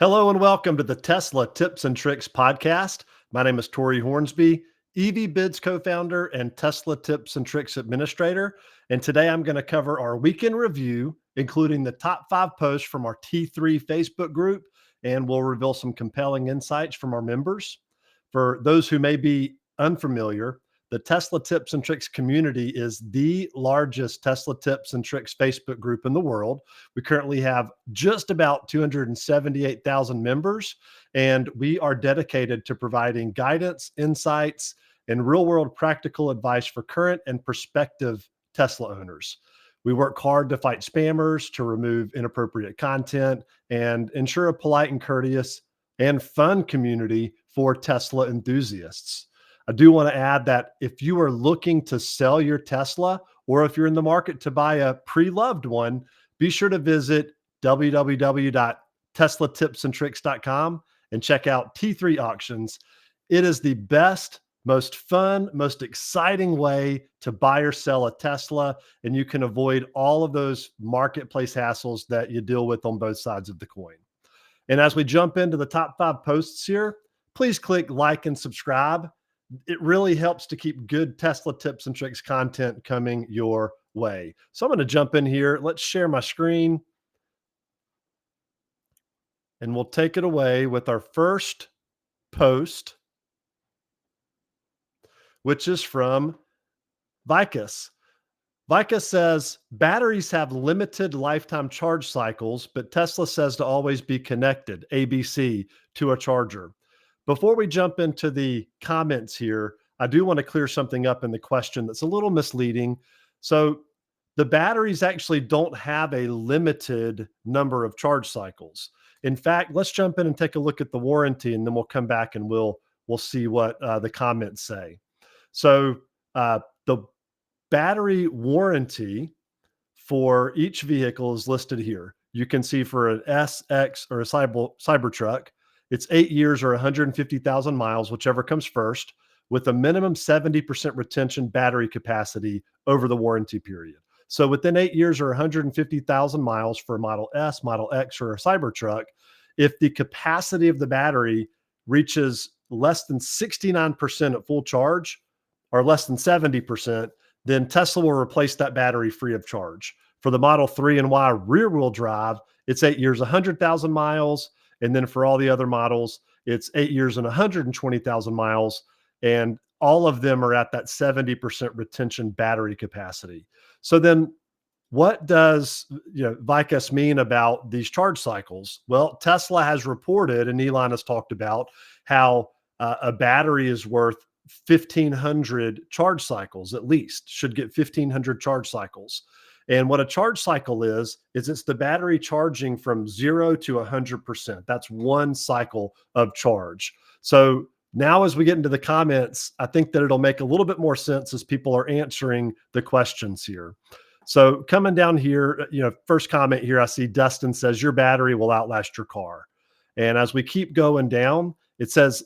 Hello and welcome to the Tesla Tips and Tricks podcast. My name is Tori Hornsby, EVBids co-founder and Tesla Tips and Tricks administrator. And today I'm going to cover our weekend review, including the top 5 posts from our T3 Facebook group, and we'll reveal some compelling insights from our members. For those who may be unfamiliar, the Tesla Tips and Tricks community is the largest Tesla Tips and Tricks Facebook group in the world. We currently have just about 278,000 members, and we are dedicated to providing guidance, insights, and real world practical advice for current and prospective Tesla owners. We work hard to fight spammers, to remove inappropriate content, and ensure a polite and courteous and fun community for Tesla enthusiasts. I do want to add that if you are looking to sell your Tesla, or if you're in the market to buy a pre-loved one, be sure to visit www.teslatipsandtricks.com and check out T3 Auctions. It is the best, most fun, most exciting way to buy or sell a Tesla, and you can avoid all of those marketplace hassles that you deal with on both sides of the coin. And as we jump into the top 5 posts here, please click like and subscribe. It really helps to keep good Tesla tips and tricks content coming your way. So I'm going to jump in here. Let's share my screen. And we'll take it away with our first post, which is from Vicus. Vicus says, batteries have limited lifetime charge cycles, but Tesla says to always be connected, ABC, to a charger. Before we jump into the comments here, I do want to clear something up in the question that's a little misleading. So the batteries actually don't have a limited number of charge cycles. In fact, let's jump in and take a look at the warranty, and then we'll come back and we'll see what the comments say. So the battery warranty for each vehicle is listed here. You can see for an S, X, or a Cybertruck, it's 8 years or 150,000 miles, whichever comes first, with a minimum 70% retention battery capacity over the warranty period. So within 8 years or 150,000 miles for a Model S, Model X, or a Cybertruck, if the capacity of the battery reaches less than 69% at full charge or less than 70%, then Tesla will replace that battery free of charge. For the Model 3 and Y rear-wheel drive, it's 8 years, 100,000 miles. And then for all the other models, it's 8 years and 120,000 miles. And all of them are at that 70% retention battery capacity. So then what does Vicus mean about these charge cycles? Well, Tesla has reported, and Elon has talked about, how a battery is worth 1,500 charge cycles, at least should get 1,500 charge cycles. And what a charge cycle is it's the battery charging from 0 to 100%. That's one cycle of charge. So now as we get into the comments, I think that it'll make a little bit more sense as people are answering the questions here. So coming down here, first comment here, I see Dustin says, your battery will outlast your car. And as we keep going down, it says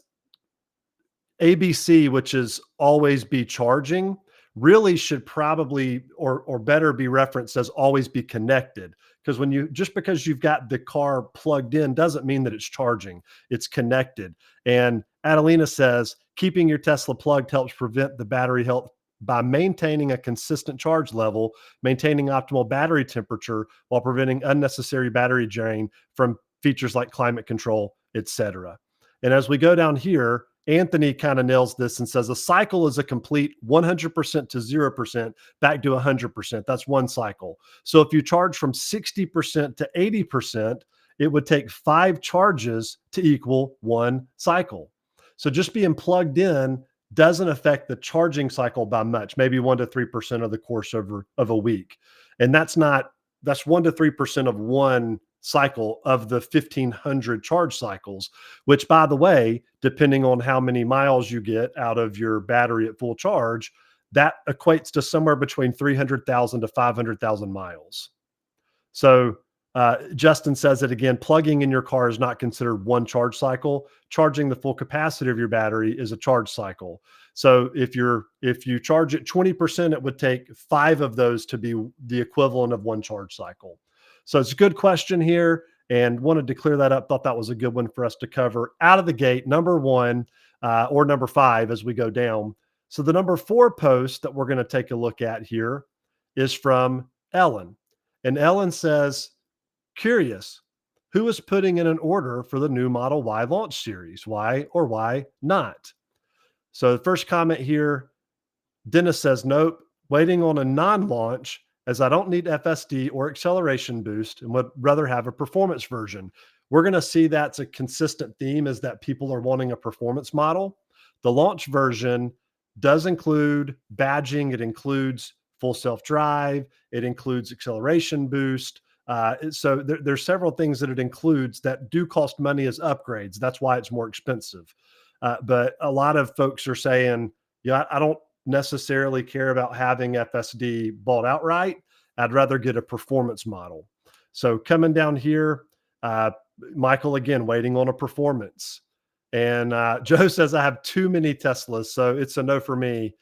ABC, which is always be charging, really should probably or better be referenced as always be connected. Because just because you've got the car plugged in doesn't mean that it's charging, it's connected. And Adelina says, keeping your Tesla plugged helps prevent the battery health by maintaining a consistent charge level, maintaining optimal battery temperature while preventing unnecessary battery drain from features like climate control, etc. And as we go down here, Anthony kind of nails this and says a cycle is a complete 100% to 0% back to 100%. That's one cycle. So if you charge from 60% to 80%, it would take 5 charges to equal one cycle. So just being plugged in doesn't affect the charging cycle by much, maybe 1 to 3% of the course of a week. And that's 1 to 3% of one cycle of the 1,500 charge cycles, which, by the way, depending on how many miles you get out of your battery at full charge, that equates to somewhere between 300,000 to 500,000 miles. So Justin says it again, plugging in your car is not considered one charge cycle. Charging the full capacity of your battery is a charge cycle. So if you charge it 20%, it would take 5 of those to be the equivalent of one charge cycle. So it's a good question here. and wanted to clear that up. Thought that was a good one for us to cover out of the gate. Number one, or number five as we go down. So the number four post that we're going to take a look at here is from Ellen. And Ellen says, curious, who is putting in an order for the new Model Y launch series? Why or why not? So the first comment here, Dennis says, nope, waiting on a non-launch as I don't need FSD or acceleration boost and would rather have a performance version. We're going to see that's a consistent theme, is that people are wanting a performance model. The launch version does include badging. It includes full self-drive. It includes acceleration boost. So there's several things that it includes that do cost money as upgrades. That's why it's more expensive. But a lot of folks are saying, yeah, I don't necessarily care about having FSD bought outright. I'd rather get a performance model. So coming down here, Michael, again, waiting on a performance. And Joe says, I have too many Teslas, so it's a no for me.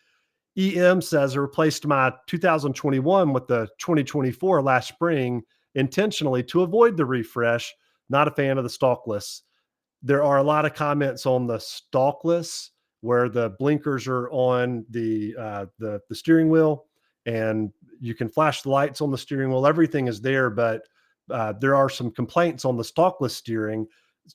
EM says, I replaced my 2021 with the 2024 last spring intentionally to avoid the refresh. Not a fan of the stalkless. There are a lot of comments on the stalkless where the blinkers are on the steering wheel, and you can flash the lights on the steering wheel. Everything is there, but there are some complaints on the stalkless steering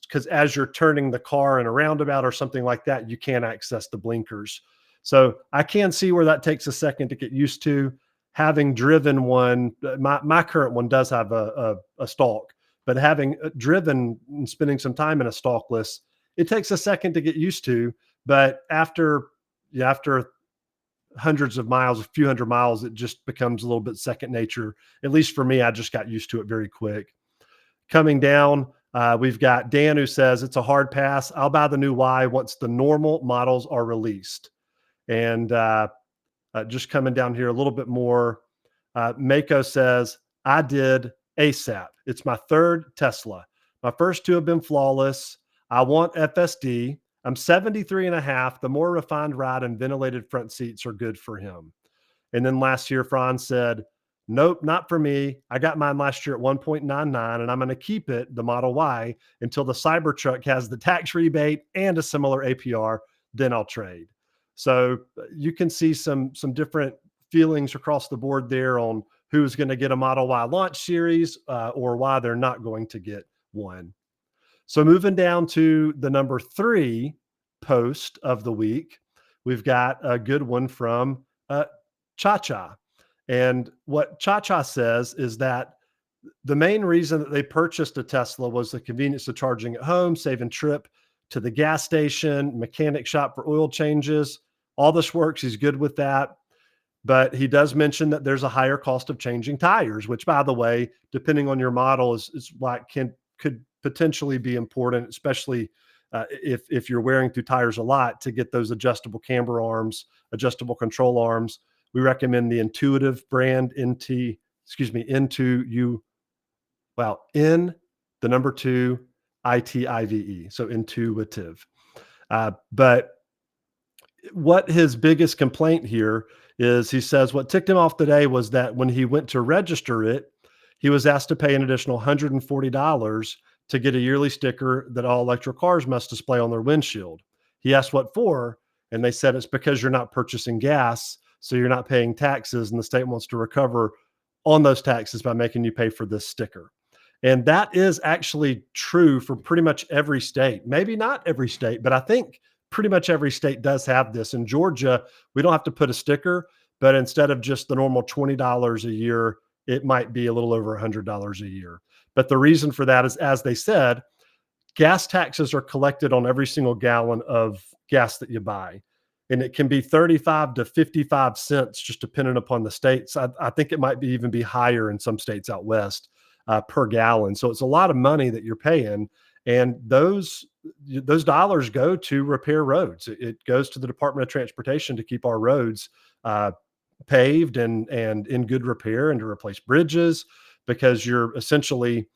because as you're turning the car in a roundabout or something like that, you can't access the blinkers. So I can see where that takes a second to get used to. Having driven one, my current one does have a stalk, but having driven and spending some time in a stalkless, it takes a second to get used to. But after hundreds of miles, a few hundred miles, it just becomes a little bit second nature. At least for me, I just got used to it very quick. Coming down, we've got Dan who says, it's a hard pass. I'll buy the new Y once the normal models are released. And just coming down here a little bit more, Mako says, I did ASAP. It's my third Tesla. My first two have been flawless. I want FSD. I'm 73 and a half. The more refined ride and ventilated front seats are good for him. And then last year, Franz said, nope, not for me. I got mine last year at 1.99, and I'm going to keep it, the Model Y, until the Cybertruck has the tax rebate and a similar APR. Then I'll trade. So you can see some different feelings across the board there on who's going to get a Model Y launch series or why they're not going to get one. So moving down to the number three post of the week, we've got a good one from Cha-Cha. And what Cha-Cha says is that the main reason that they purchased a Tesla was the convenience of charging at home, saving trip to the gas station, mechanic shop for oil changes. All this works. He's good with that. But he does mention that there's a higher cost of changing tires, which, by the way, depending on your model, is why it could potentially be important, especially if you're wearing through tires a lot, to get those adjustable camber arms, adjustable control arms. We recommend the Intuitive brand in the number two ITIVE. So Intuitive. But what his biggest complaint here is, he says what ticked him off today was that when he went to register it, he was asked to pay an additional $140 to get a yearly sticker that all electric cars must display on their windshield. He asked what for, and they said it's because you're not purchasing gas, so you're not paying taxes, and the state wants to recover on those taxes by making you pay for this sticker. And that is actually true for pretty much every state. Maybe not every state, but I think pretty much every state does have this. In Georgia, we don't have to put a sticker, but instead of just the normal $20 a year, it might be a little over $100 a year. But the reason for that is, as they said, gas taxes are collected on every single gallon of gas that you buy. And it can be 35 to 55 cents, just depending upon the states. I think it might even be higher in some states out west per gallon. So it's a lot of money that you're paying. And those dollars go to repair roads. It goes to the Department of Transportation to keep our roads paved and in good repair, and to replace bridges, because you're essentially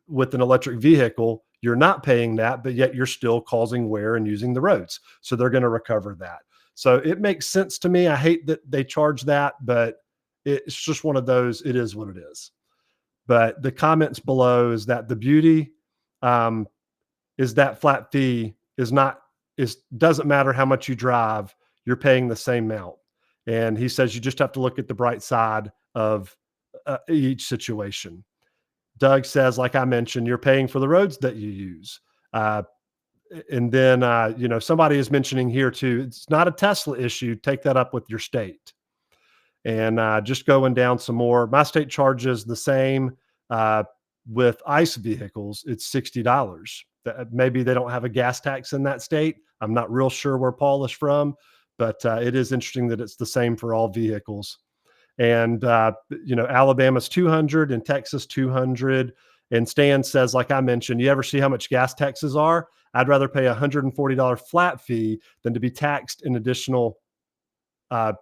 with an electric vehicle, you're not paying that, but yet you're still causing wear and using the roads. So they're going to recover that. So it makes sense to me. I hate that they charge that, but it's just one of those, it is what it is. But the comments below is that the beauty um, is that flat fee is not is doesn't matter how much you drive, you're paying the same amount. And he says you just have to look at the bright side of each situation. Doug says, like I mentioned, you're paying for the roads that you use. Uh, and then, somebody is mentioning here too, it's not a Tesla issue. Take that up with your state. And just going down some more, my state charges the same uh, with ICE vehicles. It's $60. Maybe they don't have a gas tax in that state. I'm not real sure where Paul is from, but it is interesting that it's the same for all vehicles. And Alabama's 200 and Texas 200. And Stan says, like I mentioned, you ever see how much gas taxes are? I'd rather pay a $140 flat fee than to be taxed an additional uh,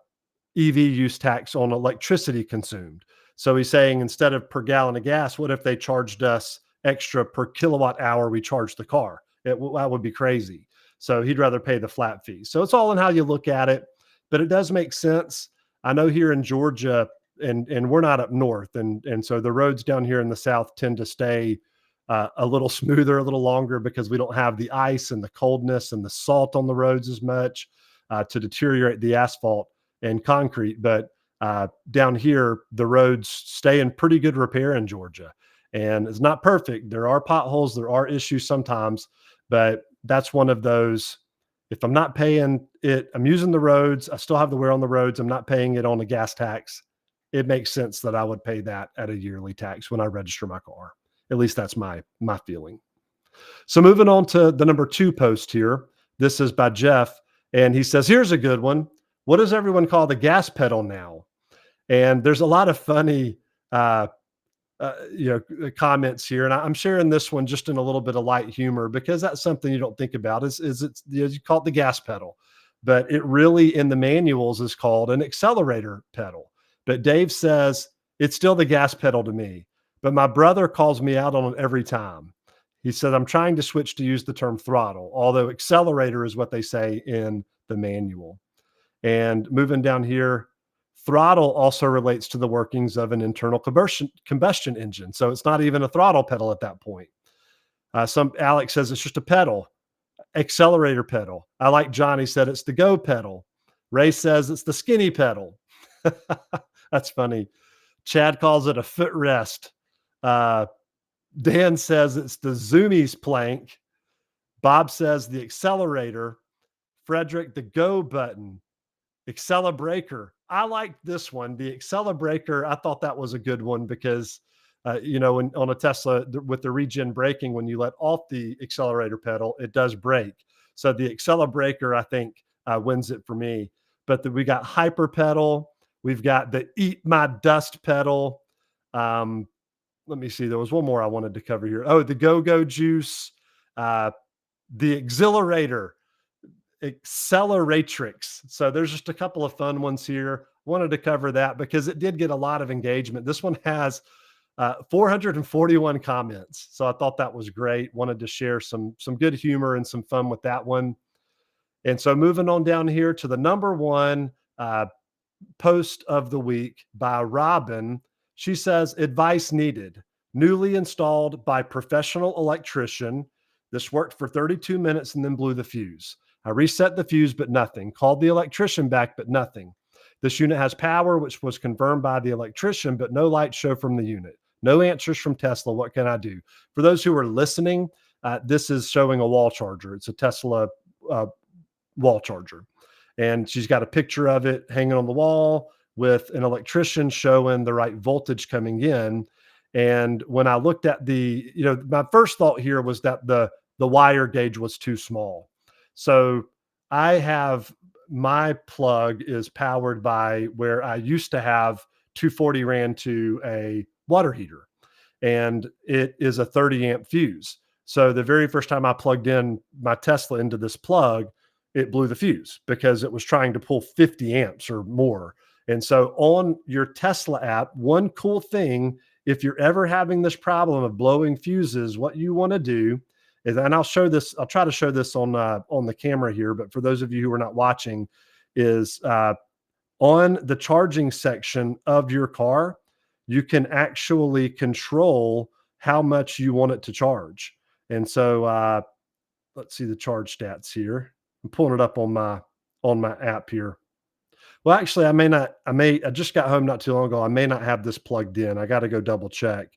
EV use tax on electricity consumed. So he's saying instead of per gallon of gas, what if they charged us extra per kilowatt hour we charge the car? That would be crazy. So he'd rather pay the flat fee. So it's all in how you look at it, but it does make sense. I know here in Georgia, and we're not up north, and so the roads down here in the south tend to stay a little smoother, a little longer because we don't have the ice and the coldness and the salt on the roads as much to deteriorate the asphalt and concrete. But down here, the roads stay in pretty good repair in Georgia. And it's not perfect. There are potholes, there are issues sometimes, but that's one of those. If I'm not paying it, I'm using the roads, I still have the wear on the roads, I'm not paying it on a gas tax. It makes sense that I would pay that at a yearly tax when I register my car. At least that's my feeling. So moving on to the number 2 post here. This is by Jeff, and he says, here's a good one. What does everyone call the gas pedal now? And there's a lot of funny, comments here, and I'm sharing this one just in a little bit of light humor because that's something you don't think about. Is it's you call it the gas pedal, but it really in the manuals is called an accelerator pedal. But Dave says it's still the gas pedal to me. But my brother calls me out on it every time. He said I'm trying to switch to use the term throttle, although accelerator is what they say in the manual. And moving down here, throttle also relates to the workings of an internal combustion engine. So it's not even a throttle pedal at that point. Some Alex says it's just a pedal, accelerator pedal. I like Johnny said it's the go pedal. Ray says it's the skinny pedal. That's funny. Chad calls it a footrest. Dan says it's the zoomies plank. Bob says the accelerator. Frederick, the go button. Accelerator. I like this one. The accelerator, I thought that was a good one because, on a Tesla with the regen braking, when you let off the accelerator pedal, it does brake. So the accelerator, I think, wins it for me. But we got hyper pedal. We've got the eat my dust pedal. Let me see. There was one more I wanted to cover here. Oh, the go-go juice, the exhilarator. Acceleratrix. So there's just a couple of fun ones here. Wanted to cover that because it did get a lot of engagement. This one has 441 comments. So I thought that was great. Wanted to share some good humor and some fun with that one. And so moving on down here to the number 1 post of the week by Robin. She says, advice needed. Newly installed by professional electrician. This worked for 32 minutes and then blew the fuse. I reset the fuse, but nothing. Called the electrician back, but nothing. This unit has power, which was confirmed by the electrician, but no lights show from the unit. No answers from Tesla. What can I do? For those who are listening, this is showing a wall charger. It's a Tesla wall charger. And she's got a picture of it hanging on the wall with an electrician showing the right voltage coming in. And when I looked at my first thought here was that the wire gauge was too small. So I have my plug is powered by where I used to have 240 ran to a water heater, and it is a 30 amp fuse. So the very first time I plugged in my Tesla into this plug, it blew the fuse because it was trying to pull 50 amps or more. And so on your Tesla app, one cool thing, if you're ever having this problem of blowing fuses, what you want to do is, and I'll try to show this on the camera here, but for those of you who are not watching, is on the charging section of your car, you can actually control how much you want it to charge. And so let's see the charge stats here. I'm pulling it up on my app here. Well, actually, I may not. I just got home not too long ago. I may not have this plugged in. I got to go double check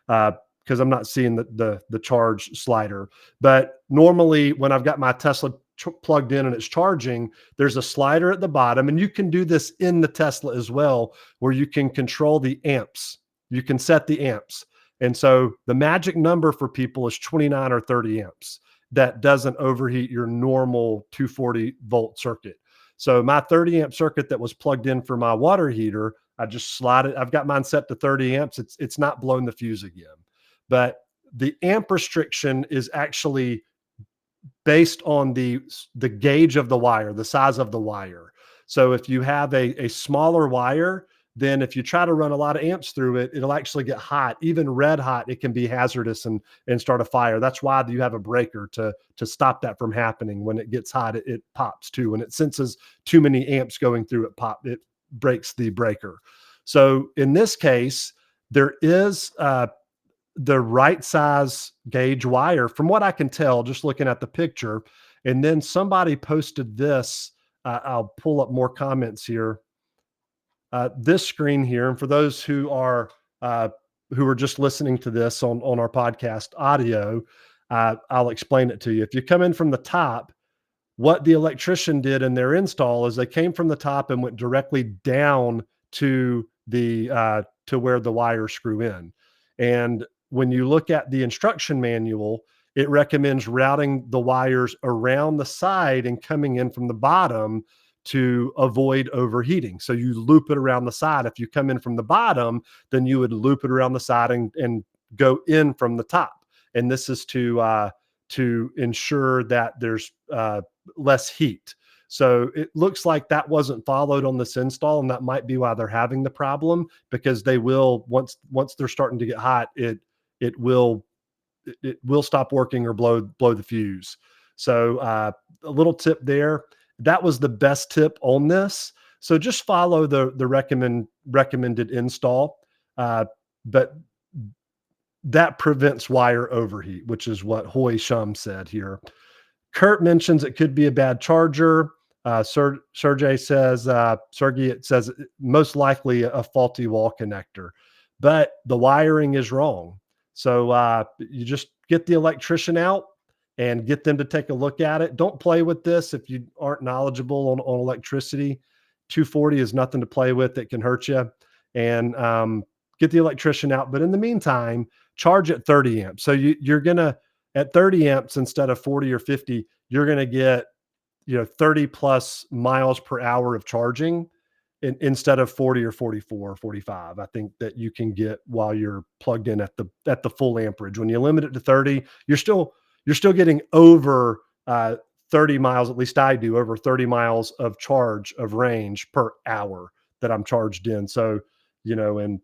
because I'm not seeing the charge slider. But normally, when I've got my Tesla plugged in and it's charging, there's a slider at the bottom, and you can do this in the Tesla as well, where you can control the amps. You can set the amps, and so the magic number for people is 29 or 30 amps. That doesn't overheat your normal 240-volt circuit. So my 30 amp circuit that was plugged in for my water heater, I just slide it. I've got mine set to 30 amps. It's not blowing the fuse again. But the amp restriction is actually based on the gauge of the wire, the size of the wire. So if you have a smaller wire, then if you try to run a lot of amps through it, it'll actually get hot. Even red hot, it can be hazardous and start a fire. That's why you have a breaker to stop that from happening. When it gets hot, it pops too. When it senses too many amps going through it breaks the breaker. So in this case, there is the right size gauge wire, from what I can tell, just looking at the picture. And then somebody posted this. I'll pull up more comments here. This screen here, and for those who are just listening to this on our podcast audio, I'll explain it to you. If you come in from the top, what the electrician did in their install is they came from the top and went directly down to the to where the wires screw in. And when you look at the instruction manual, it recommends routing the wires around the side and coming in from the bottom to avoid overheating. So you loop it around the side. If you come in from the bottom, then you would loop it around the side and go in from the top. And this is to ensure that there's less heat. So it looks like that wasn't followed on this install, and that might be why they're having the problem, because they will, once they're starting to get hot, it will stop working or blow the fuse. So a little tip there. That was the best tip on this. So just follow the recommended install, but that prevents wire overheat, which is what Hoy Shum said here. Kurt mentions it could be a bad charger. Sergey says, it says most likely a faulty wall connector, but the wiring is wrong. So you just get the electrician out and get them to take a look at it. Don't play with this if you aren't knowledgeable on electricity. 240 is nothing to play with. It can hurt you. And get the electrician out. But in the meantime, charge at 30 amps. So you're going to, at 30 amps instead of 40 or 50, you're going to get 30 plus miles per hour of charging instead of 40 or 44 or 45. I think that you can get while you're plugged in at the full amperage. When you limit it to 30, you're still getting over 30 miles, at least I do, over 30 miles of charge of range per hour that I'm charged in. So, in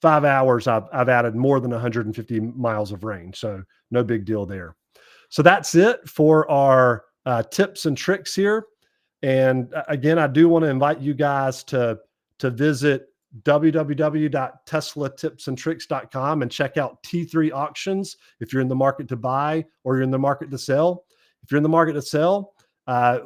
5 hours, I've added more than 150 miles of range. So no big deal there. So that's it for our tips and tricks here. And again, I do want to invite you guys to visit www.teslatipsandtricks.com and check out T3 auctions if you're in the market to buy or you're in the market to sell. If you're in the market to sell,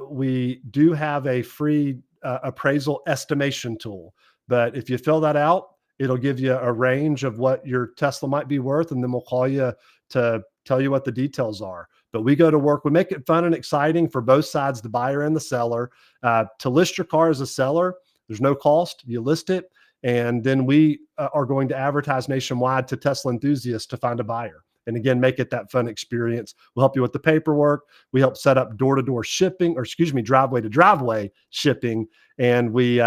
we do have a free appraisal estimation tool. But if you fill that out, it'll give you a range of what your Tesla might be worth, and then we'll call you to tell you what the details are. But we go to work. We make it fun and exciting for both sides, the buyer and the seller. To list your car as a seller, there's no cost. You list it, and then we are going to advertise nationwide to Tesla enthusiasts to find a buyer. And again, make it that fun experience. We'll help you with the paperwork. We help set up door-to-door shipping, or driveway-to-driveway shipping. And we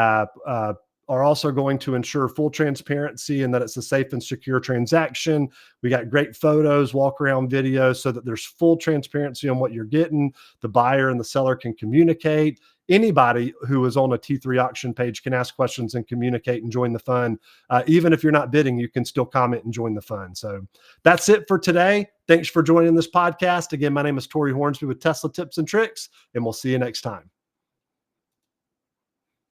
are also going to ensure full transparency and that it's a safe and secure transaction. We got great photos, walk around videos, so that there's full transparency on what you're getting. The buyer and the seller can communicate. Anybody who is on a T3 auction page can ask questions and communicate and join the fun. Even if you're not bidding, you can still comment and join the fun. So that's it for today. Thanks for joining this podcast. Again, my name is Tori Hornsby with Tesla Tips and Tricks, and we'll see you next time.